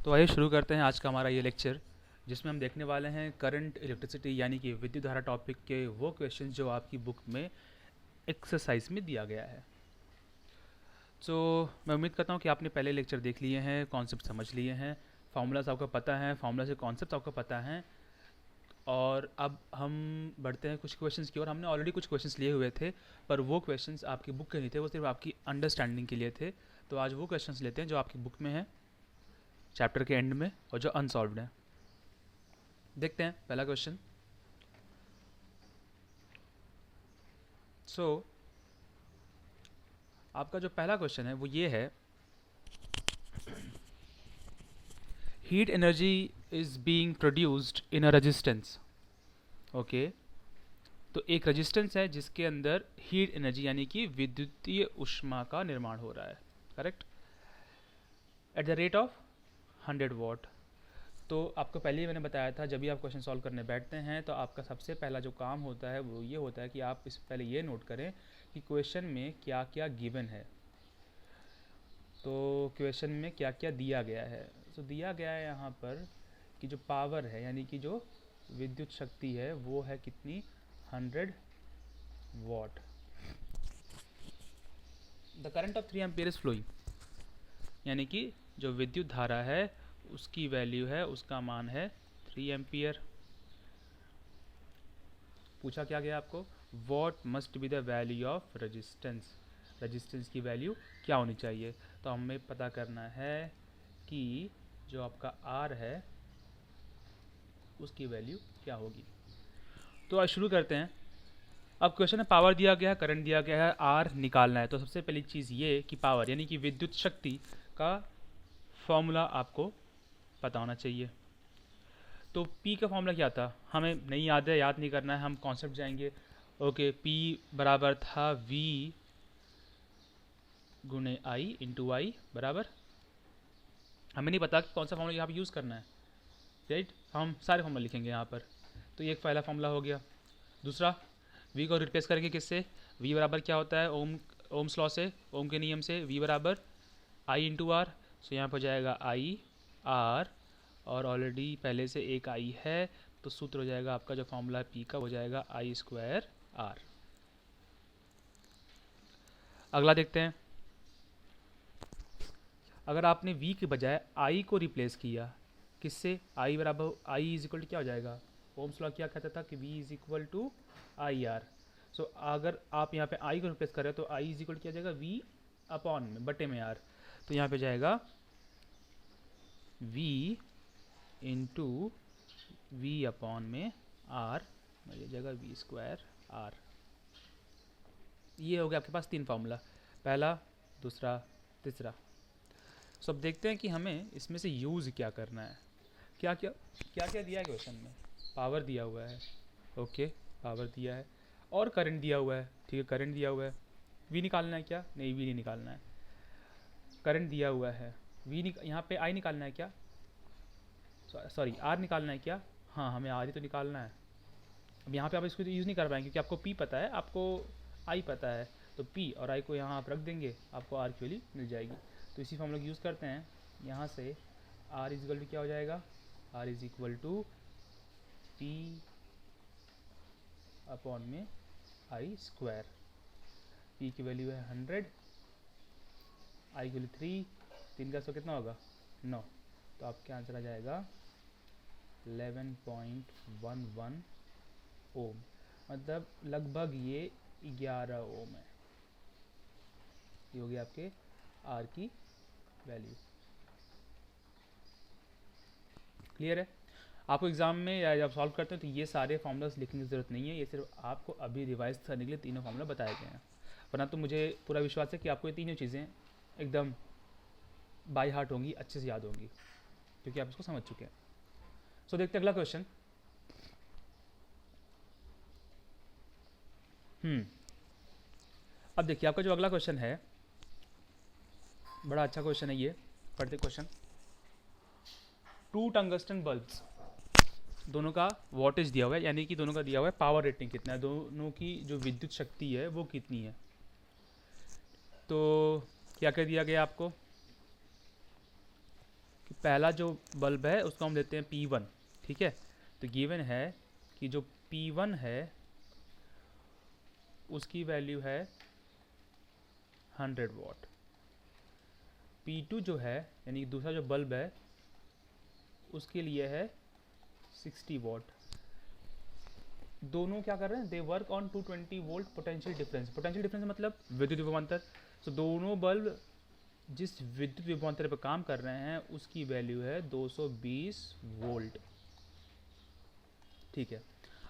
तो आइए शुरू करते हैं आज का हमारा ये लेक्चर, जिसमें हम देखने वाले हैं करंट इलेक्ट्रिसिटी यानी कि विद्युत धारा टॉपिक के वो क्वेश्चंस जो आपकी बुक में एक्सरसाइज में दिया गया है। तो मैं उम्मीद करता हूँ कि आपने पहले लेक्चर देख लिए हैं, कॉन्सेप्ट समझ लिए हैं, फार्मूलाज आपको पता है, फार्मूला से कॉन्सेप्ट आपको पता हैं। और अब हम बढ़ते हैं कुछ क्वेश्चंस की ओर। हमने ऑलरेडी कुछ क्वेश्चंस लिए हुए थे, पर वो क्वेश्चंस आपकी बुक के नहीं थे, वो सिर्फ आपकी अंडरस्टैंडिंग के लिए थे। तो आज वो क्वेश्चंस लेते हैं जो आपकी बुक में है, चैप्टर के एंड में, और जो अनसॉल्व्ड हैं। देखते हैं पहला क्वेश्चन। सो आपका जो पहला क्वेश्चन है वो ये है, heat energy is being produced in a resistance. Okay, तो एक रेजिस्टेंस है जिसके अंदर हीट एनर्जी यानी कि विद्युतीय ऊष्मा का निर्माण हो रहा है, correct, at the rate of 100 what. तो आपको पहले ही मैंने बताया था, जब भी आप क्वेश्चन सॉल्व करने बैठते हैं तो आपका सबसे पहला जो काम होता है वो ये होता है कि आप इस पहले ये नोट करें कि क्वेश्चन में क्या क्या गिवन है। तो क्वेश्चन में क्या क्या दिया गया है। तो दिया गया है यहाँ पर कि जो पावर है यानी कि जो विद्युत शक्ति है वो है कितनी, 100 watt. The current of 3 ampere is flowing, यानी कि जो विद्युत धारा है उसकी वैल्यू है, उसका मान है 3 एम्पियर। पूछा क्या गया आपको, what must be the value of resistance, resistance की वैल्यू क्या होनी चाहिए। तो हमें पता करना है कि जो आपका आर है उसकी वैल्यू क्या होगी। तो आज शुरू करते हैं। अब क्वेश्चन में पावर दिया गया है, करंट दिया गया है, आर निकालना है। तो सबसे पहली चीज़ ये कि पावर यानी कि विद्युत शक्ति का फॉर्मूला आपको पता होना चाहिए। तो P का फॉर्मूला क्या था, हमें नहीं याद है, याद नहीं करना है, हम कॉन्सेप्ट जाएंगे। ओके, P बराबर था V गुणे आई इंटू आई बराबर, हमें नहीं पता कि कौन सा फॉर्मूला यहाँ पे यूज़ करना है, राइट। हम सारे फॉर्मूला लिखेंगे यहाँ पर। तो ये एक पहला फॉर्मूला हो गया। दूसरा, V को रिप्लेस करेंगे किससे, V बराबर क्या होता है, ओम्स लॉ से, ओम के नियम से, V बराबर आई इंटू आर। सो यहाँ पर हो जाएगा आई आर, और ऑलरेडी पहले से एक आई है, तो सूत्र हो जाएगा आपका जो फॉर्मूला है पी का हो जाएगा आई स्क्वायर आर। अगला देखते हैं, अगर आपने वी के बजाय आई को रिप्लेस किया किससे, आई बराबर आई इज इक्वल टू क्या हो जाएगा, ओम्स लॉ क्या कहता था कि V is equal to I R. So अगर आप यहाँ पे आई को रिप्लेस करें तो आई इज इक्वल क्या हो जाएगा, वी अपॉन में बटे में आर। तो यहाँ पे जाएगा वी इंटू वी अपॉन में आर, ये जगह वी स्क्वायर आर। ये हो गया आपके पास 3 फार्मूला, पहला, दूसरा, तीसरा। सो अब देखते हैं कि हमें इसमें से यूज़ क्या करना है। क्या क्या क्या क्या दिया है क्वेश्चन में, पावर दिया हुआ है, ओके, पावर दिया है, और करंट दिया हुआ है, ठीक है, करंट दिया हुआ है। वी निकालना है क्या, नहीं वी नहीं निकालना है, करंट दिया हुआ है। यहाँ पे आई निकालना है क्या, सॉरी आर निकालना है क्या, हाँ हमें आर ही तो निकालना है। अब यहाँ पे आप इसको यूज़ नहीं कर पाएंगे क्योंकि आपको पी पता है, आपको आई पता है, तो पी और आई को यहाँ आप रख देंगे, आपको आर की वैल्यू मिल जाएगी। तो इसी फॉर्मूला को यूज़ करते हैं। यहाँ से आर इज इक्वल टू क्या हो जाएगा, R is equal to P upon में आई स्क्वायर। पी की वैल्यू है 100, आई की वैल्यू 3, 3 का 100 कितना होगा 9। तो आपका आंसर आ जाएगा 11.11 ओम, मतलब लगभग ये 11 ओम है। ये हो गया आपके आर की वैल्यू। क्लियर है। आपको एग्जाम में या जब सॉल्व करते हैं तो ये सारे फॉर्मूलाज लिखने की ज़रूरत नहीं है, ये सिर्फ आपको अभी रिवाइज करने के लिए तीनों फॉर्मूला बताए गए हैं। वरना तो मुझे पूरा विश्वास है कि आपको ये तीनों चीज़ें एकदम बाई हार्ट होंगी, अच्छे से याद होंगी, क्योंकि आप इसको समझ चुके हैं। सो देखते हैं अगला क्वेश्चन। अब देखिए आपका जो अगला क्वेश्चन है बड़ा अच्छा क्वेश्चन है ये, पढ़ते क्वेश्चन। 2 टंगस्टन बल्ब्स, दोनों का वॉटेज दिया हुआ है, यानी कि दोनों का दिया हुआ है पावर रेटिंग कितना है, दोनों की जो विद्युत शक्ति है वो कितनी है। तो क्या क्या दिया गया आपको कि पहला जो बल्ब है उसको हम लेते हैं P1, ठीक है। तो गिवन है कि जो P1 है उसकी वैल्यू है 100 वाट। P2 जो है यानी दूसरा जो बल्ब है उसके लिए है 60 वाट। दोनों क्या कर रहे हैं, they work on 220 volt potential difference. Potential difference मतलब विद्युत विभवांतर। तो दोनों बल्ब जिस विद्युत विभवांतर पर काम कर रहे हैं उसकी वैल्यू है 220 वोल्ट, ठीक है।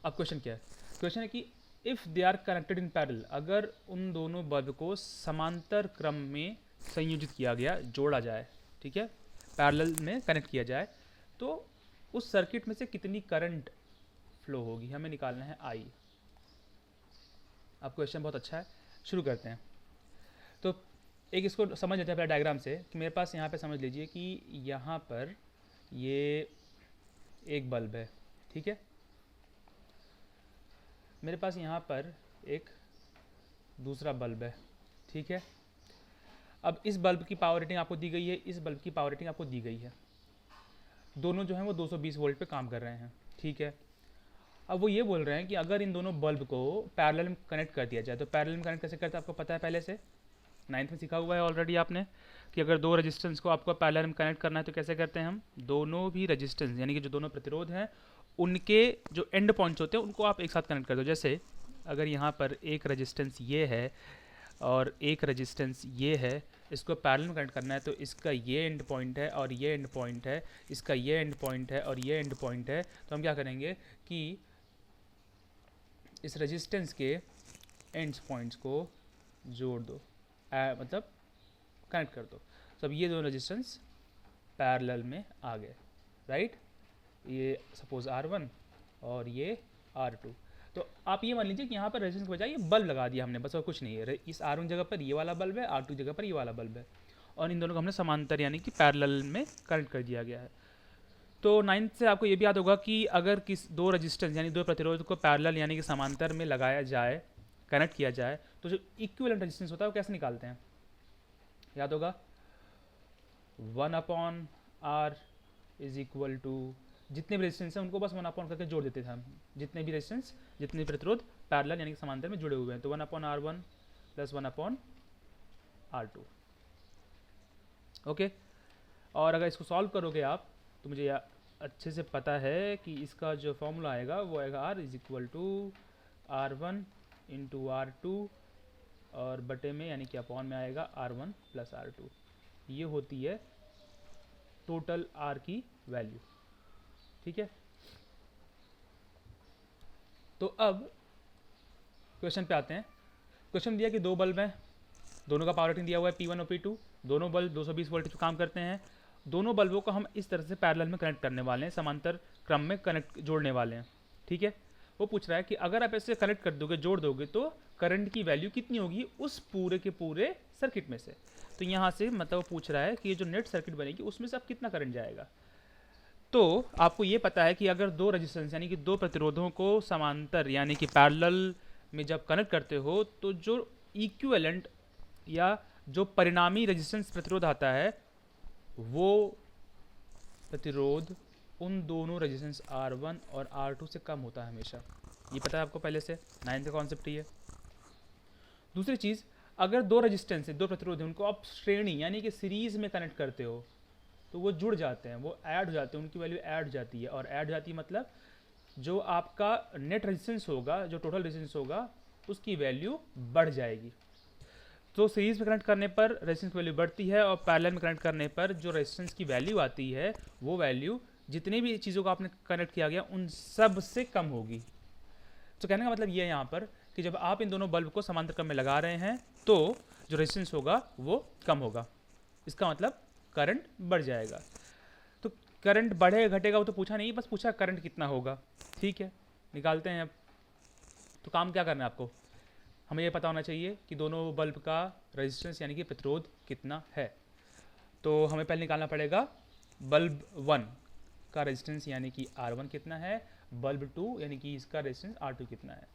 अब क्वेश्चन क्या है, क्वेश्चन है कि if they are connected in parallel, अगर उन दोनों बल्ब को समांतर क्रम में संयोजित किया गया, जोड़ा जाए, ठीक है, पैरेलल में कनेक्ट किया जाए, तो उस सर्किट में से कितनी करंट फ्लो होगी, हमें निकालना है आई। अब क्वेश्चन बहुत अच्छा है, शुरू करते हैं। तो एक इसको समझ लेते हैं पहले डायग्राम से कि मेरे पास यहाँ पे समझ लीजिए कि यहाँ पर ये एक बल्ब है, ठीक है। मेरे पास यहाँ पर एक दूसरा बल्ब है, ठीक है। अब इस बल्ब की पावर रेटिंग आपको दी गई है, इस बल्ब की पावर रेटिंग आपको दी गई है। दोनों जो हैं वो 220 वोल्ट पे काम कर रहे हैं, ठीक है। अब वो ये बोल रहे हैं कि अगर इन दोनों बल्ब को पैरेलल में कनेक्ट कर दिया जाए, तो पैरेलल में कनेक्ट कैसे करते हैं आपको पता है, पहले से 9th में सीखा हुआ है ऑलरेडी आपने, कि अगर दो रेजिस्टेंस को आपको पैरेलल में कनेक्ट करना है तो कैसे करते हैं हम, दोनों भी रेजिस्टेंस यानी कि जो दोनों प्रतिरोध हैं उनके जो एंड पॉइंट्स होते हैं उनको आप एक साथ कनेक्ट कर दो। जैसे अगर यहाँ पर एक रेजिस्टेंस ये है और एक रेजिस्टेंस ये है, इसको पैरेलल में कनेक्ट करना है तो इसका ये एंड पॉइंट है और ये एंड पॉइंट है, इसका ये एंड पॉइंट है और ये एंड पॉइंट है। तो हम क्या करेंगे कि इस रेजिस्टेंस के एंड्स पॉइंट्स को जोड़ दो, मतलब कनेक्ट कर दो। तो अब ये दोनों रेजिस्टेंस पैरेलल में आ गए, राइट। ये सपोज R1 और ये R2। तो आप ये मान लीजिए कि यहाँ पर रेजिस्टेंस के बजाय ये बल्ब लगा दिया हमने, बस और कुछ नहीं है। इस R1 जगह पर ये वाला बल्ब है, R2 जगह पर ये वाला बल्ब है, और इन दोनों को हमने समांतर यानी कि पैरेलल में कनेक्ट कर दिया गया है। तो 9th से आपको ये भी याद होगा कि अगर किस दो रेजिस्टेंस यानी दो प्रतिरोध को पैरेलल यानी कि समांतर में लगाया जाए, कनेक्ट किया जाए, तो जो इक्विवेलेंट रेजिस्टेंस होता है वो कैसे निकालते हैं, याद होगा 1/R इज इक्वल टू, जितने भी रेजिस्टेंस हैं उनको बस 1/, करके जोड़ देते थे हम, जितने भी रेजिस्टेंस जितने प्रतिरोध पैरेलल यानी कि समांतर में जुड़े हुए हैं, तो 1/R1 प्लस 1/R2, ओके। और अगर इसको सॉल्व करोगे आप तो मुझे अच्छे से पता है कि इसका जो फॉर्मूला आएगा वो आएगा R is equal to R1 into R2 और बटे में यानी कि अपॉन में आएगा R1 प्लस R2। ये होती है टोटल R की वैल्यू, ठीक है। तो अब क्वेश्चन पे आते हैं। क्वेश्चन दिया कि दो बल्ब हैं, दोनों का पावर रेटिंग दिया हुआ है P1 और P2, दोनों बल्ब 220 वोल्ट पे काम करते हैं। दोनों बल्बों को हम इस तरह से पैरेलल में कनेक्ट करने वाले हैं, समांतर क्रम में कनेक्ट जोड़ने वाले हैं, ठीक है। वो पूछ रहा है कि अगर आप ऐसे कनेक्ट कर दोगे, जोड़ दोगे, तो करंट की वैल्यू कितनी होगी उस पूरे के पूरे सर्किट में से। तो यहाँ से मतलब वो पूछ रहा है कि ये जो नेट सर्किट बनेगी उसमें से अब कितना करंट जाएगा। तो आपको ये पता है कि अगर दो रेजिस्टेंस यानी कि दो प्रतिरोधों को समांतर यानी कि पैरेलल में जब कनेक्ट करते हो तो जो इक्विवेलेंट या जो परिणामी रेजिस्टेंस प्रतिरोध आता है वो प्रतिरोध उन दोनों रेजिस्टेंस R1 और R2 से कम होता है हमेशा। ये पता है आपको पहले से, 9th का कॉन्सेप्ट ही है। दूसरी चीज़, अगर दो रेजिस्टेंस है, दो प्रतिरोध है, उनको आप श्रेणी यानी कि सीरीज में कनेक्ट करते हो तो वो जुड़ जाते हैं, वो ऐड हो जाते हैं, उनकी वैल्यू ऐड हो जाती है। और ऐड हो जाती है मतलब जो आपका नेट रेजिस्टेंस होगा, जो टोटल रेजिस्टेंस होगा, उसकी वैल्यू बढ़ जाएगी। तो सीरीज में कनेक्ट करने पर रेजिस्टेंस की वैल्यू बढ़ती है और पैरेलल में कनेक्ट करने पर जो रेजिस्टेंस की वैल्यू आती है वो वैल्यू जितने भी चीज़ों को आपने कनेक्ट किया गया उन सब से कम होगी। तो कहने का मतलब ये है यहाँ पर कि जब आप इन दोनों बल्ब को समांतर क्रम में लगा रहे हैं तो जो रेजिस्टेंस होगा वो कम होगा, इसका मतलब करंट बढ़ जाएगा। तो करंट बढ़ेगा घटेगा वो तो पूछा नहीं, बस पूछा करंट कितना होगा, ठीक है। निकालते हैं अब। तो काम क्या करना है आपको, हमें ये पता होना चाहिए कि दोनों बल्ब का रेजिस्टेंस यानी कि प्रतिरोध कितना है। तो हमें पहले निकालना पड़ेगा बल्ब 1 का रेजिस्टेंस यानी कि R1 कितना है, बल्ब 2 यानी कि इसका रेजिस्टेंस R2 कितना है।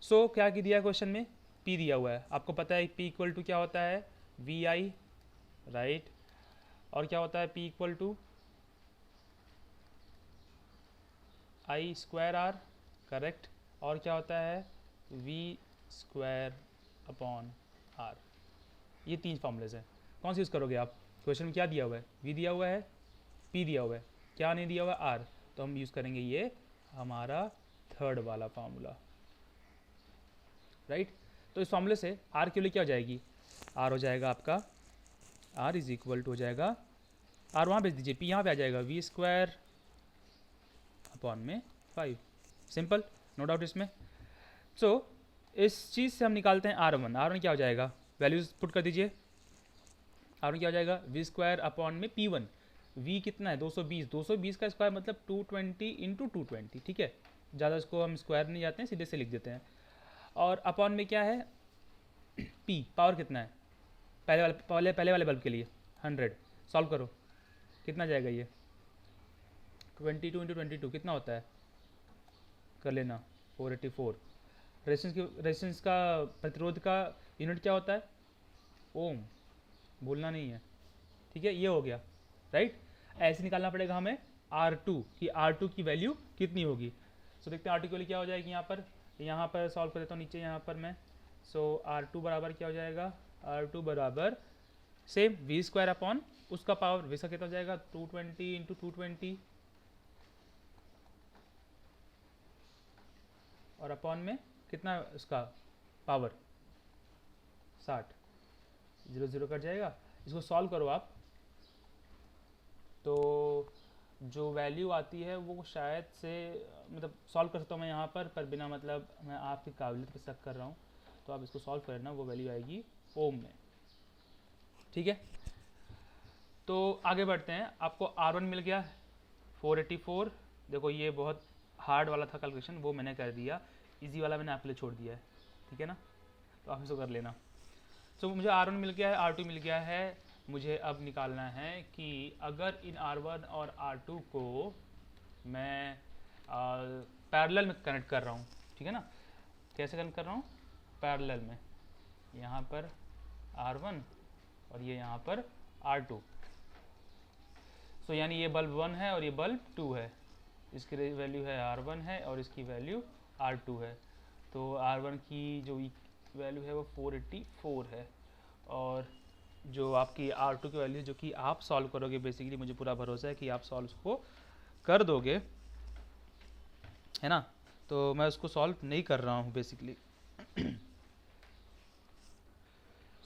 सो क्या दिया है क्वेश्चन में, P दिया हुआ है, आपको पता है P इक्वल टू क्या होता है, VI, राइट। और क्या होता है P equal to I square R, correct. और क्या होता है वी स्क्वायर अपॉन आर। ये 3 फॉर्मूलेज हैं। कौन सी यूज़ करोगे आप? क्वेश्चन में क्या दिया हुआ है? वी दिया हुआ है, पी दिया हुआ है, क्या नहीं दिया हुआ? आर। तो हम यूज़ करेंगे ये हमारा थर्ड वाला फार्मूला, राइट। तो इस फॉर्मूले से आर के लिए क्या हो जाएगी? आर हो जाएगा आपका, आर इज इक्वल टू हो जाएगा, आर वहाँ भेज दीजिए, पी यहाँ पे आ जाएगा वी स्क्वायर अपॉन में 5। सिंपल, नो डाउट इसमें। सो इस चीज़ से हम निकालते हैं आर वन। आर वन क्या हो जाएगा? वैल्यूज पुट कर दीजिए। आर वन क्या हो जाएगा? वी स्क्वायर अपॉन में पी वन। वी कितना है? 220। 220 का स्क्वायर मतलब 220 इंटू 220, ठीक है। ज़्यादा इसको हम स्क्वायर नहीं जाते हैं, सीधे से लिख देते हैं। और अपॉन में क्या है? पी, पावर कितना है पहले वाले बल्ब के लिए? 100। सॉल्व करो, कितना जाएगा ये? 22 इंटू 22 कितना होता है? कर लेना, 484। रेजिस्टेंस का, प्रतिरोध का यूनिट क्या होता है? ओम, भूलना नहीं है, ठीक है। ये हो गया, राइट। ऐसे निकालना पड़ेगा हमें R2 की, R2 की वैल्यू कितनी होगी। सो देखते हैं R2 की वैल्यू क्या हो जाएगी। यहाँ पर सॉल्व कर देता हूँ नीचे यहाँ पर मैं। सो R2 बराबर क्या हो जाएगा? R2 बराबर सेम वी स्क्वायर अपॉन उसका पावर, वी का कितना हो जाएगा? 220 इंटू 220 और अपॉन में कितना उसका पावर? 60। 0 0 कट जाएगा। इसको सॉल्व करो आप, तो जो वैल्यू आती है वो शायद से, मतलब सॉल्व कर सकता हूँ मैं यहाँ पर बिना मतलब मैं आपकी काबिलियत पर शक कर रहा हूँ। तो आप इसको सॉल्व करना, वो वैल्यू आएगी ओम में, ठीक है। तो आगे बढ़ते हैं। आपको R1 मिल गया 484। देखो ये बहुत हार्ड वाला था कैलकुलेशन, वो मैंने कर दिया। इजी वाला मैंने आपके लिए छोड़ दिया है, ठीक है ना। तो आप इसको कर लेना। तो मुझे R1 मिल गया है, R2 मिल गया है। मुझे अब निकालना है कि अगर इन R1 और R2 को मैं पैरेलल में कनेक्ट कर रहा हूँ, ठीक है ना। कैसे कनेक्ट कर रहा हूँ? पैरेलल में। यहाँ पर R1 और ये यहाँ पर R2। सो यानी ये बल्ब 1 है और ये बल्ब 2 है। इसकी वैल्यू है R1 है और इसकी वैल्यू R2 है। तो R1 की जो वैल्यू है वो 484 है। और जो आपकी R2 की वैल्यू जो कि आप सॉल्व करोगे, बेसिकली मुझे पूरा भरोसा है कि आप सॉल्व उसको कर दोगे, है ना। तो मैं उसको सॉल्व नहीं कर रहा हूँ बेसिकली।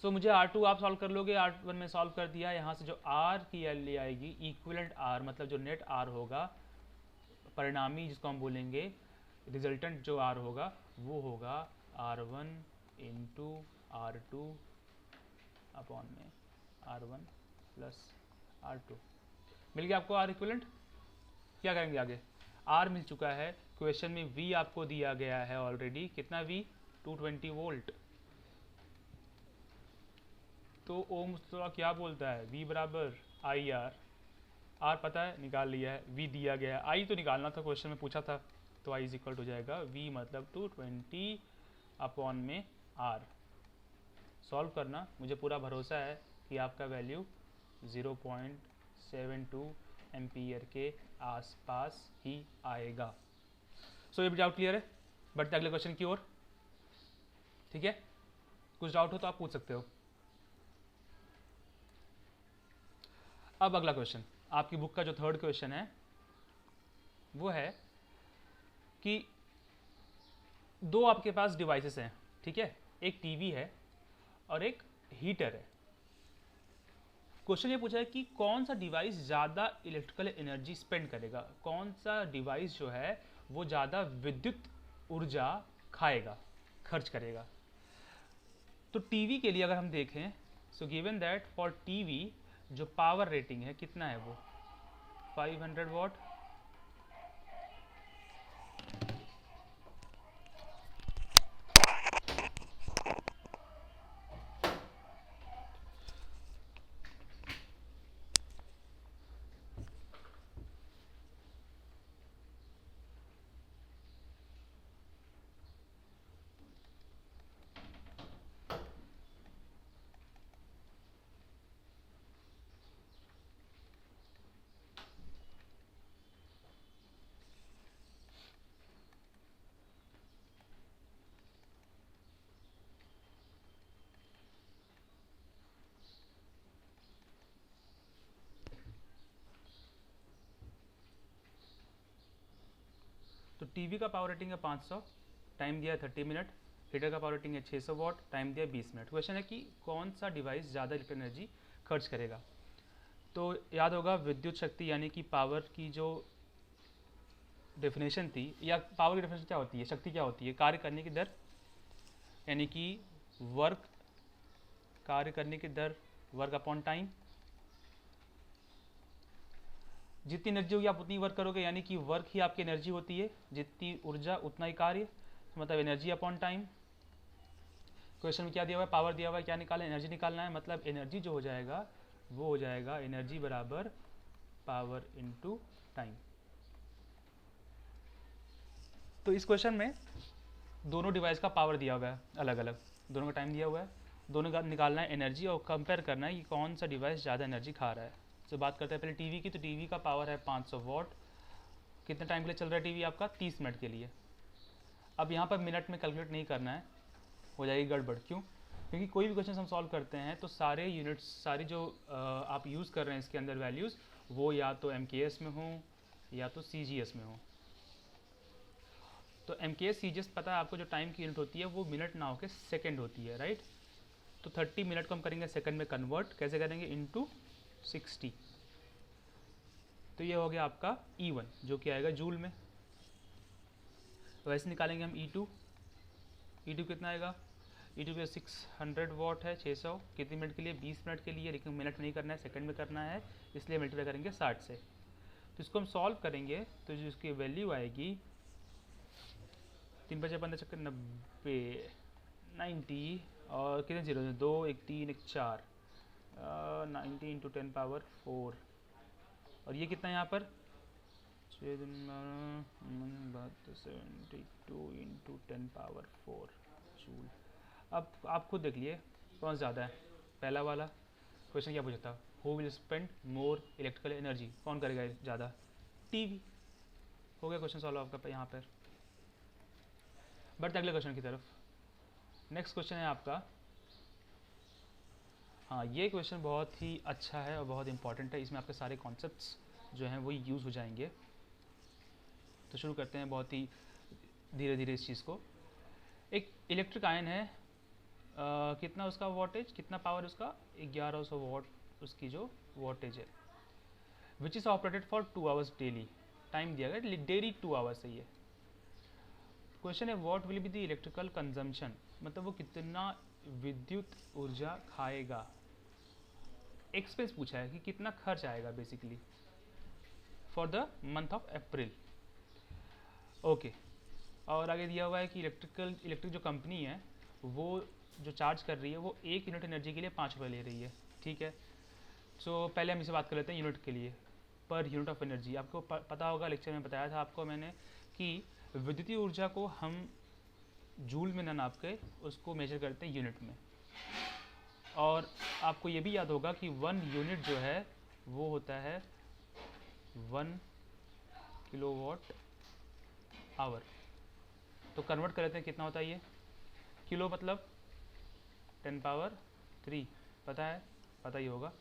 सो मुझे R2 आप सॉल्व कर लोगे, R1 में सॉल्व कर दिया। यहाँ से जो R की वैल्यू आएगी, इक्विवेलेंट R मतलब जो नेट R होगा, परिणामी जिसको हम बोलेंगे, रिजल्टेंट जो R होगा वो होगा R1 इंटू R2 अपॉन में R1 प्लस R2। मिल गया आपको R इक्विवेलेंट। क्या करेंगे आगे? R मिल चुका है, क्वेश्चन में V आपको दिया गया है ऑलरेडी। कितना V? 220 वोल्ट। तो ओम सूत्र क्या बोलता है? V बराबर आई आर। आर पता है, निकाल लिया है। V दिया गया है, आई तो निकालना था, क्वेश्चन में पूछा था। तो आई इज इक्वल टू जाएगा V मतलब 220 अपॉन में R। सॉल्व करना, मुझे पूरा भरोसा है कि आपका वैल्यू 0.72 एम्पियर के आसपास ही आएगा। सो ये भी डाउट क्लियर है। बढ़ते अगले क्वेश्चन की ओर, ठीक है। कुछ डाउट हो तो आप पूछ सकते हो। अब अगला क्वेश्चन, आपकी बुक का जो थर्ड क्वेश्चन है वो है कि दो आपके पास डिवाइसेस हैं, ठीक है। एक टीवी है और एक हीटर है। क्वेश्चन ये पूछा है कि कौन सा डिवाइस ज़्यादा इलेक्ट्रिकल एनर्जी स्पेंड करेगा, कौन सा डिवाइस जो है वो ज़्यादा विद्युत ऊर्जा खाएगा, खर्च करेगा। तो टीवी के लिए अगर हम देखें, so given that for TV जो पावर रेटिंग है कितना है, वो 500 वॉट। तो टीवी का पावर रेटिंग है 500, टाइम दिया है 30 मिनट, हीटर का पावर रेटिंग है 600 वॉट, टाइम दिया है 20 मिनट। क्वेश्चन है कि कौन सा डिवाइस ज़्यादा इलेक्ट्रिक एनर्जी खर्च करेगा। तो याद होगा विद्युत शक्ति यानी कि पावर की जो डेफिनेशन थी, या पावर की डेफिनेशन क्या होती है, शक्ति क्या होती है, कार्य करने की दर, यानी कि वर्क, कार्य करने की दर, वर्क अपॉन टाइम। जितनी एनर्जी होगी आप उतनी वर्क करोगे, यानी कि वर्क ही आपकी एनर्जी होती है, जितनी ऊर्जा उतना ही कार्य, मतलब एनर्जी अपॉन टाइम। क्वेश्चन में क्या दिया हुआ है, पावर दिया हुआ है, क्या निकालना है, एनर्जी निकालना है, मतलब एनर्जी जो हो जाएगा वो हो जाएगा एनर्जी बराबर पावर इनटू टाइम। तो इस क्वेश्चन में दोनों डिवाइस का पावर दिया हुआ है अलग अलग, दोनों का टाइम दिया हुआ है, दोनों का निकालना है एनर्जी और कंपेयर करना है कि कौन सा डिवाइस ज़्यादा एनर्जी खा रहा है। तो बात करते हैं पहले टीवी की। तो टीवी का पावर है 500 वॉट। कितने टाइम के लिए चल रहा है टीवी आपका, 30 मिनट के लिए। अब यहाँ पर मिनट में कैलकुलेट नहीं करना है, हो जाएगी गड़बड़। क्यों? क्योंकि कोई भी क्वेश्चन हम सॉल्व करते हैं तो सारे यूनिट्स, सारी जो आप यूज़ कर रहे हैं इसके अंदर वैल्यूज़, वो या तो MKS में हो या तो CGS में हो। तो MKS CGS पता है आपको, जो टाइम की यूनिट होती है वो मिनट ना होकर सेकंड होती है, राइट। तो 30 मिनट को हम करेंगे सेकंड में कन्वर्ट, कैसे करेंगे, इनटू 60। तो ये हो गया आपका E1 जो कि आएगा जूल में। वैसे निकालेंगे हम E2। E2 कितना आएगा, E2 पे 600 वॉट है, 600 कितने मिनट के लिए, 20 मिनट के लिए, लेकिन मिनट में नहीं करना है, सेकंड में करना है, इसलिए मल्टीप्लाई करेंगे 60 से। तो इसको हम सॉल्व करेंगे तो जो इसकी वैल्यू आएगी 3 बजे 15 चक्कर 90, 90 और कितने जीरो, 2 1 3 1 4, 90 इंटू 10 पावर 4, और ये कितना है यहाँ पर 72 इंटू 10 पावर 4 जूल। अब आप खुद देख लिए कौन ज़्यादा है। पहला वाला क्वेश्चन क्या पूछा था, who will spend more electrical energy, कौन करेगा ज़्यादा, टीवी। हो गया क्वेश्चन सॉल्व आपका यहाँ पर। बढ़ते अगले क्वेश्चन की तरफ। नेक्स्ट क्वेश्चन है आपका, हाँ ये क्वेश्चन बहुत ही अच्छा है और बहुत इंपॉर्टेंट है, इसमें आपके सारे कॉन्सेप्ट्स जो हैं वो यूज़ हो जाएंगे। तो शुरू करते हैं बहुत ही धीरे धीरे इस चीज़ को। एक इलेक्ट्रिक आयन है, कितना उसका वॉटेज, कितना पावर उसका, 1100 वॉट उसकी जो वॉटेज है, which is operated for 2 hours daily. Time दिया गया डेली 2 आवर्स है ये। क्वेश्चन है what will be the electrical consumption, मतलब वो कितना विद्युत ऊर्जा खाएगा। एक्सपेंस पूछा है कि कितना खर्च आएगा basically for the month of April. Okay, और आगे दिया हुआ है कि इलेक्ट्रिक जो कंपनी है वो जो चार्ज कर रही है वो 1 यूनिट एनर्जी के लिए 5 रुपये ले रही है, ठीक है। सो पहले हम इसे बात कर लेते हैं यूनिट के लिए, पर यूनिट ऑफ एनर्जी। आपको पता होगा, लेक्चर में बताया था आपको मैंने कि विद्युतीय ऊर्जा को हम जूल में ना नाप के उसको मेजर करते हैं यूनिट में। और आपको ये भी याद होगा कि 1 यूनिट जो है वो होता है 1 किलोवाट आवर। तो कन्वर्ट कर लेते हैं, कितना होता है ये, किलो मतलब 10 पावर 3, पता है, पता ही होगा,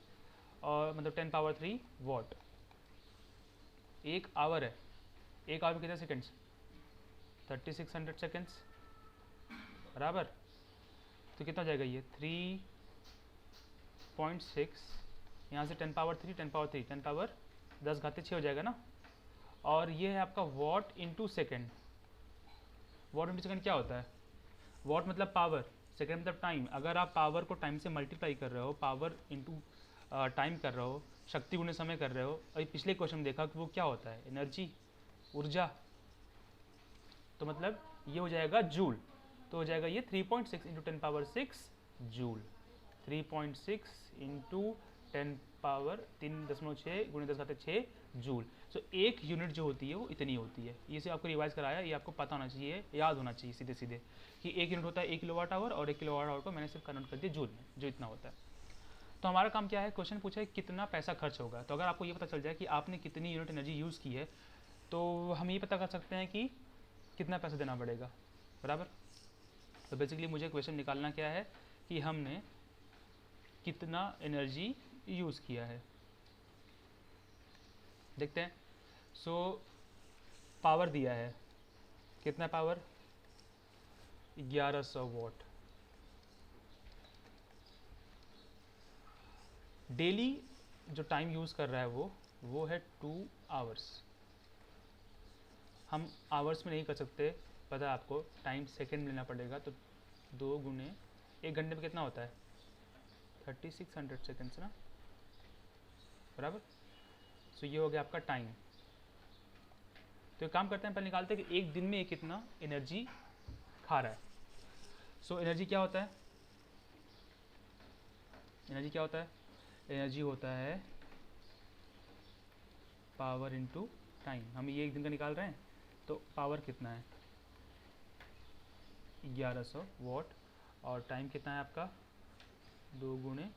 और मतलब 10 पावर 3 वॉट। 1 आवर है, 1 आवर में कितने सेकेंड्स, 3600 सेकेंड्स बराबर। तो कितना हो जाएगा ये 3.6, यहाँ से 10 पावर 3 10 पावर 3 10 पावर 10 घाते 6 हो जाएगा ना। और ये है आपका what into second. What into second क्या होता है, वॉट मतलब पावर, सेकेंड मतलब टाइम। अगर आप पावर को टाइम से मल्टीप्लाई कर रहे हो, पावर इंटू टाइम कर रहे हो, शक्ति गुणे समय कर रहे हो, और पिछले क्वेश्चन में देखा कि वो क्या होता है, एनर्जी, ऊर्जा। तो मतलब ये हो जाएगा जूल। तो हो जाएगा ये 3.6 into 10 power 6 joule. 3.6 into 10 power 3.6 गुणे 10 घाते 6 जूल। सो एक यूनिट जो होती है वो इतनी होती है। ये से आपको रिवाइज कराया, ये आपको पता होना चाहिए, याद होना चाहिए सीधे सीधे कि एक यूनिट होता है 1 किलोवाट आवर, और 1 किलोवाट आवर को मैंने सिर्फ कन्वर्ट कर दिया जूल में, जो इतना होता है। तो हमारा काम क्या है, क्वेश्चन पूछा है कितना पैसा खर्च होगा। तो अगर आपको ये पता चल जाए कि आपने कितनी यूनिट एनर्जी यूज़ की है, तो हम ये पता कर सकते हैं कि कितना पैसा देना पड़ेगा, बराबर। तो बेसिकली मुझे क्वेश्चन निकालना क्या है कि हमने कितना एनर्जी यूज़ किया है। देखते हैं। सो पावर दिया है कितना पावर, 1100 वॉट। डेली जो टाइम यूज़ कर रहा है वो है 2 आवर्स। हम आवर्स में नहीं कर सकते, पता है आपको, टाइम सेकंड में लेना पड़ेगा। तो 2 गुने 1 घंटे में कितना होता है, 3600 सेकेंड्स ना, बराबर। सो ये हो गया आपका टाइम। तो एक काम करते हैं, पहले निकालते हैं कि एक दिन में ये कितना एनर्जी खा रहा है। सो एनर्जी क्या होता है, एनर्जी क्या होता है, एनर्जी होता है पावर इनटू टाइम। हम ये एक दिन का निकाल रहे हैं, तो पावर कितना है 1100 वॉट, और टाइम कितना है आपका 2 गुने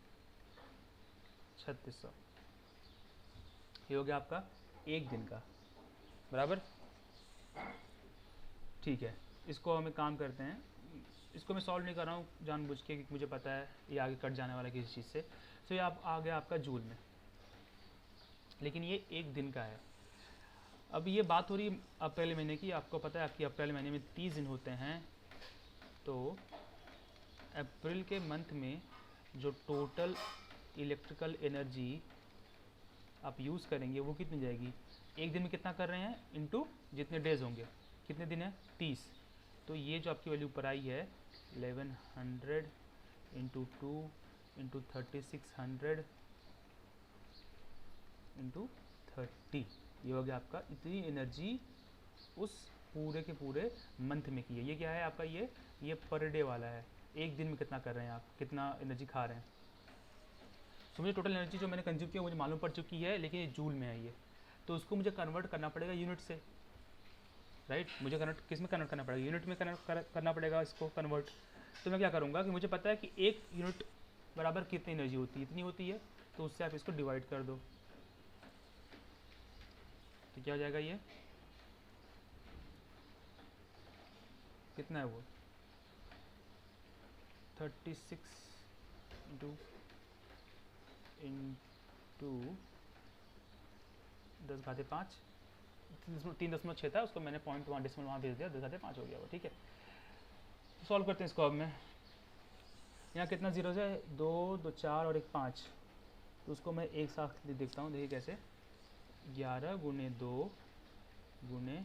3600। ये हो गया आपका एक दिन का, बराबर। ठीक है, इसको हम एक काम करते हैं, इसको मैं सॉल्व नहीं कर रहा हूँ जानबूझ के, क्योंकि मुझे पता है ये आगे कट जाने वाला है किसी चीज़ से। तो ये आप आ गया आपका जूल में, लेकिन ये एक दिन का है। अब ये बात हो रही अप्रैल महीने की। आपको पता है आपकी अप्रैल महीने में 30 दिन होते हैं, तो अप्रैल के मंथ में जो टोटल इलेक्ट्रिकल एनर्जी आप यूज़ करेंगे वो कितनी जाएगी, एक दिन में कितना कर रहे हैं इनटू जितने डेज होंगे, कितने दिन है 30। तो ये जो आपकी वैल्यू ऊपर आई है 1100 इंटू 2 इंटू 3600 इंटू 30, ये हो गया आपका, इतनी एनर्जी उस पूरे के पूरे मंथ में की है। ये क्या है आपका, ये पर डे वाला है, एक दिन में कितना कर रहे हैं आप, कितना एनर्जी खा रहे हैं। तो मुझे टोटल एनर्जी जो मैंने कंज्यूम किया मुझे मालूम पड़ चुकी है, लेकिन ये जूल में है ये, तो उसको मुझे कन्वर्ट करना पड़ेगा यूनिट से, राइट। मुझे कन्वर्ट किस में कन्वर्ट करना पड़ेगा, यूनिट में करना पड़ेगा इसको कन्वर्ट। तो मैं क्या करूँगा कि मुझे पता है कि एक यूनिट बराबर कितनी एनर्जी होती है, इतनी होती है, तो उससे आप इसको डिवाइड कर दो, तो क्या हो जाएगा, ये कितना है वो 36 इंटू 10⁵5, 3.6 था, उसको मैंने पॉइंट वहाँ डेसिमल वहाँ भेज दिया, 10⁵5 हो गया वो, ठीक है। सॉल्व करते हैं इसको अब। मैं यहाँ कितना जीरो है, 2 2 4 और 1 5, तो उसको मैं एक साथ देखता हूँ, देखिए कैसे, 11 गुने 2 गुने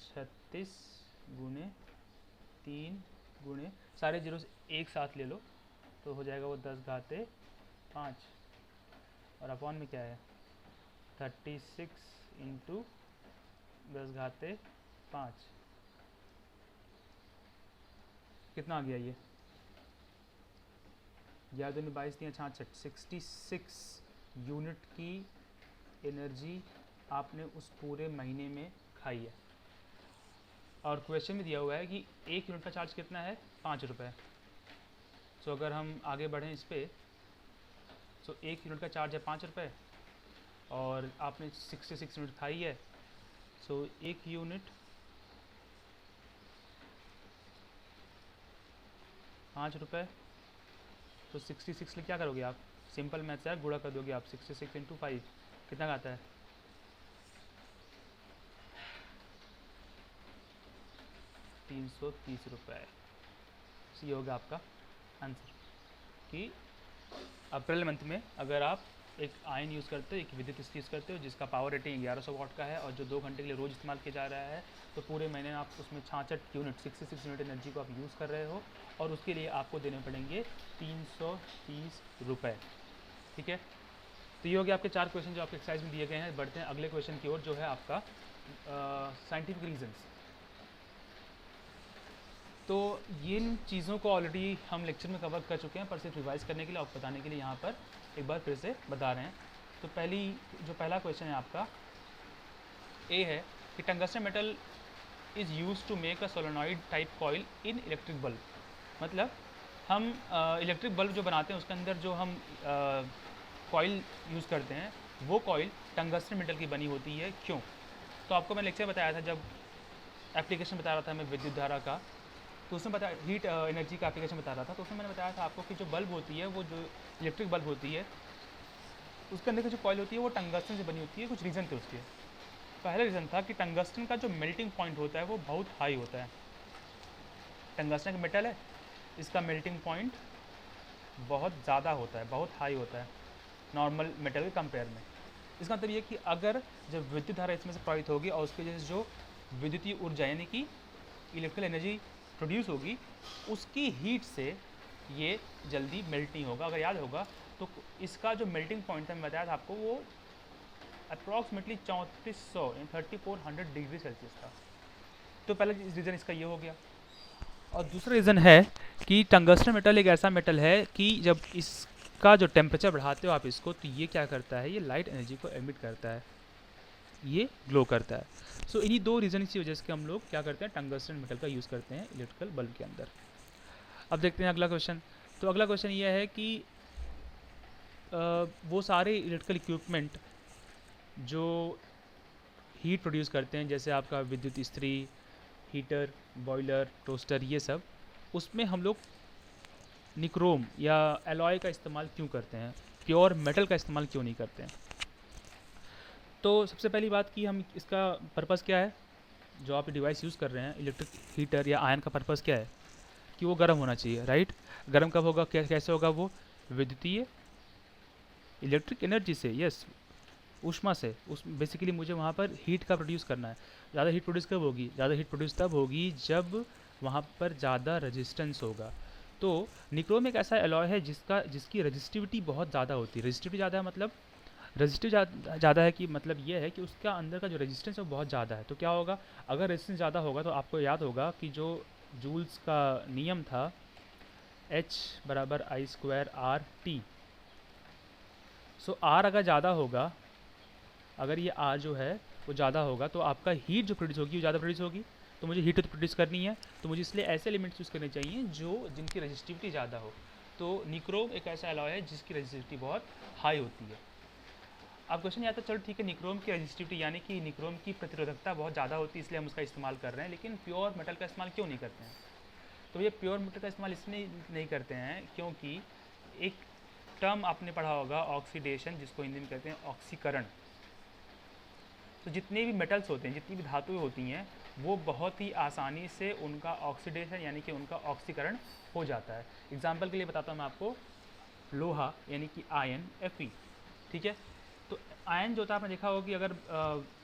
36 गुने 3 गुने, सारे जीरो एक साथ ले लो तो हो जाएगा वो 10⁵5, और अपॉन में क्या है 36 इंटू 10⁵5, कितना आ गया ये, 11 दूनी 22 3 66, 66 यूनिट की एनर्जी आपने उस पूरे महीने में खाई है। और क्वेश्चन में दिया हुआ है कि एक यूनिट का चार्ज कितना है, 5 रुपये। सो अगर हम आगे बढ़ें इस पर, सो एक यूनिट का चार्ज है 5 रुपये, और आपने 66 यूनिट खाई है, सो एक यूनिट 5 रुपये, तो 66 क्या करोगे आप, सिंपल मैथ्स है, गुणा कर दोगे आप, 66 इंटू 5 कितना आता है, 330 रुपये। ये होगा आपका आंसर कि अप्रैल मंथ में अगर आप एक आयन यूज़ करते हो, एक विद्युत स्थिति यूज़ करते हो जिसका पावर रेटिंग 1100 वाट का है और जो 2 घंटे के लिए रोज़ इस्तेमाल किया जा रहा है, तो पूरे महीने आप उसमें 66 यूनिट 66 यूनिट एनर्जी को आप यूज़ कर रहे हो, और उसके लिए आपको देने पड़ेंगे 330 रुपये, ठीक है। तो ये हो गया आपके 4 क्वेश्चन जो आपके एक्सरसाइज में दिए गए हैं। बढ़ते हैं अगले क्वेश्चन की ओर, जो है आपका साइंटिफिक रीजंस। तो इन चीज़ों को ऑलरेडी हम लेक्चर में कवर कर चुके हैं, पर सिर्फ रिवाइज करने के लिए, आपको बताने के लिए यहाँ पर एक बार फिर से बता रहे हैं। तो पहला क्वेश्चन है आपका, ए है कि tungsten metal is use to make a solenoid type coil in electric bulb. मतलब हम इलेक्ट्रिक बल्ब जो बनाते हैं उसके अंदर जो हम कॉइल यूज़ करते हैं, वो कॉइल टंगस्टन मेटल की बनी होती है, क्यों। तो आपको मैं लेक्चर बताया था, जब एप्लीकेशन बता रहा था मैं विद्युत धारा का, तो उसमें बताया हीट एनर्जी का एप्लीकेशन बता रहा था, तो उसमें मैंने बताया था आपको कि जो बल्ब होती है, वो जो इलेक्ट्रिक बल्ब होती है, उसके अंदर की जो कॉइल होती है वो टंगस्टन से बनी होती है, कुछ रीज़न थे उसके। पहला रीज़न था कि टंगस्टन का जो मेल्टिंग पॉइंट होता है वो बहुत हाई होता है। टंगस्टन का मेटल है, इसका मेल्टिंग पॉइंट बहुत ज़्यादा होता है, बहुत हाई होता है नॉर्मल मेटल के कंपेयर में। इसका मतलब ये कि अगर जब विद्युत धारा इसमें से प्रवाहित होगी और उसकी वजह से जो विद्युतीय ऊर्जा यानी कि इलेक्ट्रिकल एनर्जी प्रोड्यूस होगी, उसकी हीट से ये जल्दी मेल्ट नहीं होगा। अगर याद होगा तो इसका जो मेल्टिंग पॉइंट था मैं बताया था आपको, वो अप्रॉक्सीमेटली 3400 3400 डिग्री सेल्सियस था। तो पहला रीज़न इसका ये हो गया। और दूसरा रीज़न है कि टंगस्टन मेटल एक ऐसा मेटल है कि जब इसका जो टेम्परेचर बढ़ाते हो आप इसको, तो ये क्या करता है, ये लाइट एनर्जी को एमिट करता है, ये ग्लो करता है। सो इन्हीं दो रीज़न की वजह से हम लोग क्या करते हैं, टंगस्टन मेटल का यूज़ करते हैं इलेक्ट्रिकल बल्ब के अंदर। अब देखते हैं अगला क्वेश्चन। तो अगला क्वेश्चन ये है कि वो सारे इलेक्ट्रिकल इक्विपमेंट जो हीट प्रोड्यूस करते हैं, जैसे आपका विद्युत इस्त्री, हीटर, बॉयलर, टोस्टर, ये सब, उसमें हम लोग निक्रोम या एलॉय का इस्तेमाल क्यों करते हैं, प्योर मेटल का इस्तेमाल क्यों नहीं करते हैं? तो सबसे पहली बात कि हम इसका पर्पज़ क्या है, जो आप डिवाइस यूज़ कर रहे हैं इलेक्ट्रिक हीटर या आयन का पर्पज़ क्या है कि वो गर्म होना चाहिए, राइट। गर्म कब होगा, कैसे होगा वो, विद्युतीय इलेक्ट्रिक एनर्जी से, यस, ऊष्मा से। उस बेसिकली मुझे वहाँ पर हीट का प्रोड्यूस करना है। ज़्यादा हीट प्रोड्यूस कब होगी, ज़्यादा हीट प्रोड्यूस तब होगी जब वहाँ पर ज़्यादा रेजिस्टेंस होगा। तो निक्रोम एक ऐसा एलॉय है जिसकी रजिस्टिविटी बहुत ज़्यादा होती है। रजिस्टिविटी ज़्यादा है मतलब रजिस्टिव ज़्यादा है कि मतलब ये है कि उसका अंदर का जो रेजिस्टेंस है वो बहुत ज़्यादा है। तो क्या होगा, अगर रेजिस्टेंस ज़्यादा होगा तो आपको याद होगा कि जो जूल्स का नियम था, H बराबर I square R T. So R अगर ज़्यादा होगा, अगर ये आर जो है वो ज़्यादा होगा, तो आपका हीट जो प्रोड्यूस होगी वो ज़्यादा प्रोड्यूस होगी। तो मुझे हीट तो प्रोड्यूस करनी है, तो मुझे इसलिए ऐसे एलिमेंट्स यूज़ करने चाहिए जिनकी रजिस्टिविटी ज़्यादा हो। तो निक्रोम एक ऐसा एलॉय है जिसकी रजिस्टिविटी बहुत हाई होती है। अब क्वेश्चन ये आता है, चलो ठीक है, निक्रोम की रजिस्टिविटी यानी कि निक्रोम की प्रतिरोधकता बहुत ज़्यादा होती है, इसलिए हम उसका इस्तेमाल कर रहे हैं, लेकिन प्योर मेटल का इस्तेमाल क्यों नहीं करते हैं? तो ये प्योर मेटल का इस्तेमाल इसलिए नहीं करते हैं क्योंकि एक टर्म आपने पढ़ा होगा, ऑक्सीडेशन, जिसको हिंदी में कहते हैं ऑक्सीकरण। तो जितने भी मेटल्स होते हैं, जितनी भी धातुएं होती हैं, वो बहुत ही आसानी से उनका ऑक्सीडेशन यानी कि उनका ऑक्सीकरण हो जाता है। एग्जाम्पल के लिए बताता हूँ मैं आपको, लोहा यानी कि आयन Fe, ठीक है। तो आयन जो होता है, आपने देखा होगा कि अगर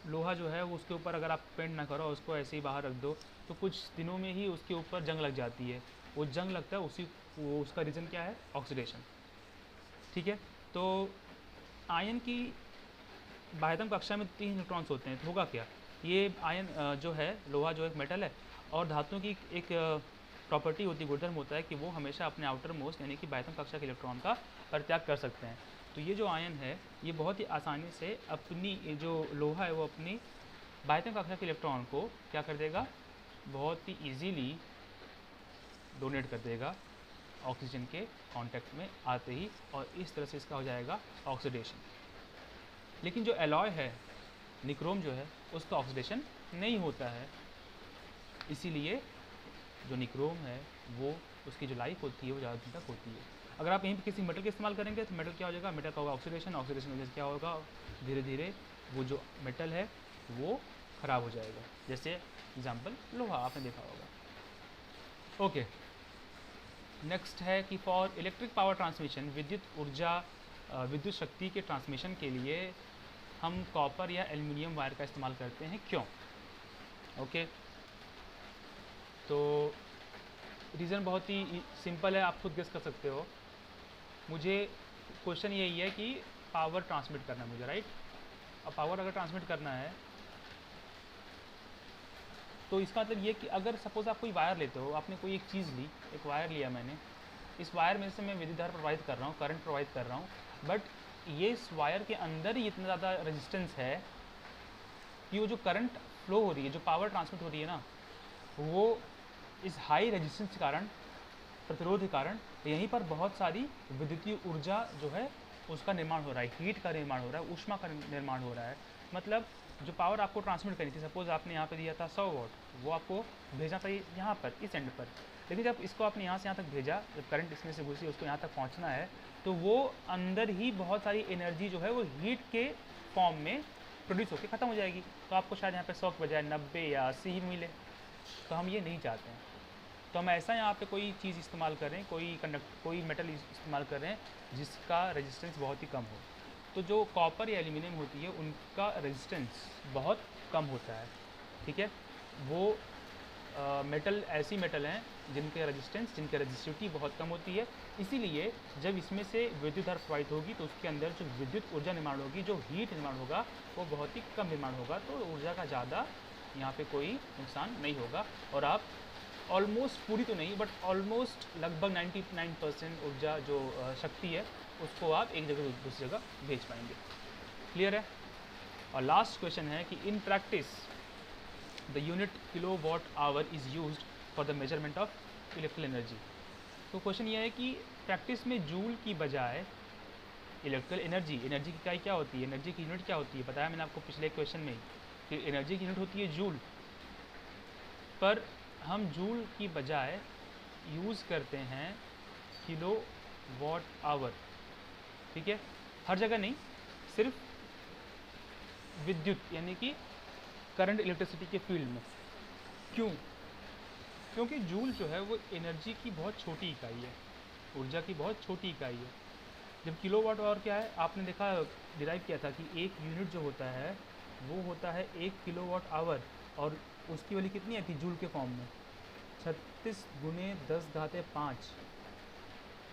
लोहा जो है वो उसके ऊपर अगर आप पेंट ना करो, उसको ऐसे ही बाहर रख दो, तो कुछ दिनों में ही उसके ऊपर जंग लग जाती है। वो जंग लगता है उसका रीज़न क्या है, ऑक्सीडेशन, ठीक है। तो आयन की बाह्यतम कक्षा में 3 इलेक्ट्रॉन्स होते हैं, तो होगा क्या, ये आयन जो है, लोहा जो एक मेटल है, और धातुओं की एक प्रॉपर्टी होती है, गुणधर्म होता है कि वो हमेशा अपने आउटर मोस्ट यानी कि बाह्यतम कक्षा के इलेक्ट्रॉन का परित्याग कर सकते हैं। तो ये जो आयन है ये बहुत ही आसानी से अपनी, जो लोहा है वो अपनी बाह्यतम कक्षा के इलेक्ट्रॉन को क्या कर देगा, बहुत ही ईजीली डोनेट कर देगा ऑक्सीजन के कांटेक्ट में आते ही, और इस तरह से इसका हो जाएगा ऑक्सीडेशन। लेकिन जो एलॉय है निक्रोम जो है, उसका ऑक्सीडेशन नहीं होता है, इसीलिए जो निक्रोम है वो, उसकी जो लाइफ होती है वो ज़्यादा दिन तक होती है। अगर आप यहीं पे किसी मेटल का इस्तेमाल करेंगे तो मेटल क्या हो जाएगा, मेटल का होगा ऑक्सीडेशन, ऑक्सीडेशन वजह से क्या होगा, धीरे धीरे वो जो मेटल है वो ख़राब हो जाएगा। जैसे एग्जाम्पल लोहा आपने देखा होगा। ओके, नेक्स्ट है कि फॉर इलेक्ट्रिक पावर ट्रांसमिशन, विद्युत शक्ति के ट्रांसमिशन के लिए हम कॉपर या एल्युमिनियम वायर का इस्तेमाल करते हैं, क्यों? ओके, तो रीज़न बहुत ही सिंपल है, आप खुद गेस कर सकते हो। मुझे क्वेश्चन यही है कि पावर ट्रांसमिट करना है मुझे, राइट। अब पावर अगर ट्रांसमिट करना है तो इसका मतलब ये कि अगर सपोज़ आप कोई वायर लेते हो, आपने कोई एक चीज़ ली, एक वायर लिया मैंने, इस वायर में से मैं विद्युत धारा प्रोवाइड कर रहा हूँ, करंट प्रोवाइड कर रहा हूँ, बट ये इस वायर के अंदर ही इतना ज़्यादा रेजिस्टेंस है कि वो जो करंट फ्लो हो रही है, जो पावर ट्रांसमिट हो रही है ना, वो इस हाई रेजिस्टेंस के कारण, प्रतिरोध के कारण, यहीं पर बहुत सारी विद्युतीय ऊर्जा जो है उसका निर्माण हो रहा है, हीट का निर्माण हो रहा है, ऊष्मा का निर्माण हो रहा है। मतलब जो पावर आपको ट्रांसमिट करनी थी, सपोज आपने यहाँ पे दिया था 100 वॉट, वो आपको भेजना था यहाँ पर, इस एंड पर, लेकिन जब इसको आपने यहाँ से यहाँ तक भेजा, जब करंट इसमें से घुसी, उसको यहाँ तक पहुँचना है, तो वो अंदर ही बहुत सारी एनर्जी जो है वो हीट के फॉर्म में प्रोड्यूस होकर ख़त्म हो जाएगी, तो आपको शायद यहाँ पे 100 के बजाय 90 या 80 ही मिले। तो हम ये नहीं चाहते हैं, तो हम ऐसा यहाँ पे कोई चीज़ इस्तेमाल करें, कोई मेटल इस्तेमाल करें जिसका रेजिस्टेंस बहुत ही कम हो। तो जो कॉपर या एल्यूमिनियम होती है उनका रेजिस्टेंस बहुत कम होता है, ठीक है। वो मेटल ऐसी मेटल हैं जिनके रेजिस्टिविटी बहुत कम होती है, इसीलिए जब इसमें से विद्युत धारा प्रवाहित होगी तो उसके अंदर जो विद्युत ऊर्जा निर्माण होगी, जो हीट निर्माण होगा, वो बहुत ही कम निर्माण होगा। तो ऊर्जा का ज़्यादा यहाँ पे कोई नुकसान नहीं होगा, और आप ऑलमोस्ट पूरी तो नहीं बट ऑलमोस्ट लगभग 99% ऊर्जा जो शक्ति है उसको आप एक जगह से दूसरी जगह भेज पाएंगे। क्लियर है। और लास्ट क्वेश्चन है कि in practice the unit kilowatt hour is used for the measurement of electrical energy. तो क्वेश्चन ये है कि प्रैक्टिस में जूल की बजाय इलेक्ट्रिकल एनर्जी की इकाई क्या होती है, एनर्जी की यूनिट क्या होती है, बताया मैंने आपको पिछले क्वेश्चन में ही कि एनर्जी की यूनिट होती है जूल, पर हम जूल की बजाय यूज़ करते हैं किलो वाट आवर, ठीक है। हर जगह नहीं, सिर्फ विद्युत यानी कि करंट इलेक्ट्रिसिटी के फील्ड में। क्यों? क्योंकि जूल जो है वो एनर्जी की बहुत छोटी इकाई है, ऊर्जा की बहुत छोटी इकाई है। जब किलोवाट आवर क्या है, आपने देखा डिराइव किया था कि एक यूनिट जो होता है वो होता है 1 किलोवाट आवर, और उसकी वैल्यू कितनी आती है जूल के फॉर्म में, 36 × 10⁵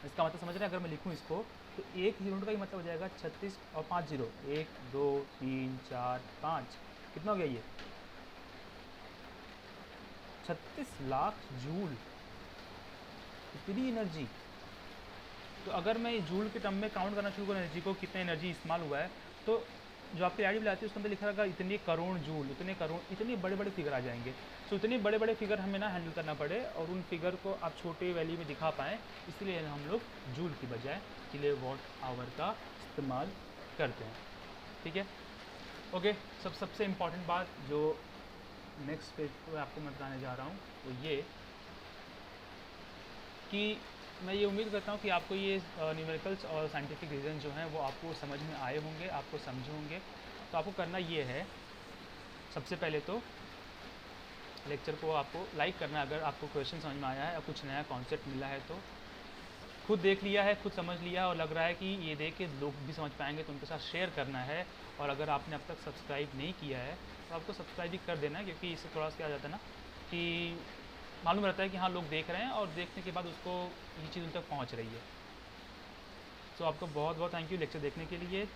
इसका मतलब समझ रहे हैं। अगर मैं लिखूँ इसको तो एक यूनिट का ही मतलब हो जाएगा 36 और 5 जीरो, 1 2 3 4 5, कितना हो गया ये 36 लाख जूल, इतनी एनर्जी। तो अगर मैं जूल के टर्म में काउंट करना शुरू करूँ एनर्जी को, कितने एनर्जी इस्तेमाल हुआ है, तो जो आपकी आईडी लाती है उसके अंदर लिखा रहेगा इतने करोड़ जूल, इतने बड़े बड़े फिगर आ जाएंगे। तो इतने बड़े बड़े फिगर हमें ना हैंडल करना पड़े और उन फिगर को आप छोटे वैल्यू में दिखा पाएँ, इसलिए हम लोग जूल की बजाय किलोवाट आवर का इस्तेमाल करते हैं, ठीक है। ओके, सबसे इम्पॉर्टेंट बात जो नेक्स्ट पेज पर आपको मैं बताने जा रहा हूँ वो ये कि मैं ये उम्मीद करता हूँ कि आपको ये न्यूमेरिकल्स और साइंटिफिक रीज़न जो हैं वो आपको समझ में आए होंगे, आपको समझे होंगे। तो आपको करना ये है, सबसे पहले तो लेक्चर को आपको लाइक करना है अगर आपको क्वेश्चन समझ में आया है और कुछ नया कॉन्सेप्ट मिला है, तो खुद देख लिया है, खुद समझ लिया है और लग रहा है कि ये देख के लोग भी समझ पाएंगे तो उनके साथ शेयर करना है। और अगर आपने अब तक सब्सक्राइब नहीं किया है तो आपको सब्सक्राइब भी कर देना है, क्योंकि इससे थोड़ा सा क्या जाता है ना कि मालूम रहता है कि हाँ लोग देख रहे हैं और देखने के बाद उसको ये चीज़ उन तक पहुँच रही है। तो आपको बहुत बहुत थैंक यू लेक्चर देखने के लिए।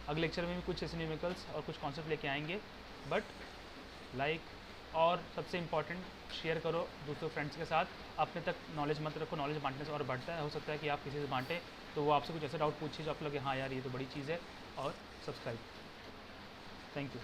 अगले लेक्चर में भी कुछ ऐसे न्यूमेरिकल्स और कुछ कॉन्सेप्ट लेके आएंगे, बट लाइक और सबसे इम्पॉर्टेंट शेयर करो दूसरे फ्रेंड्स के साथ, अपने तक नॉलेज मत रखो, नॉलेज बांटने से और बढ़ता है। हो सकता है कि आप किसी से बांटें तो वो आपसे कुछ ऐसा डाउट पूछे जो आपको लगे हाँ यार ये तो बड़ी चीज़ है, और सब्सक्राइब। Thank you.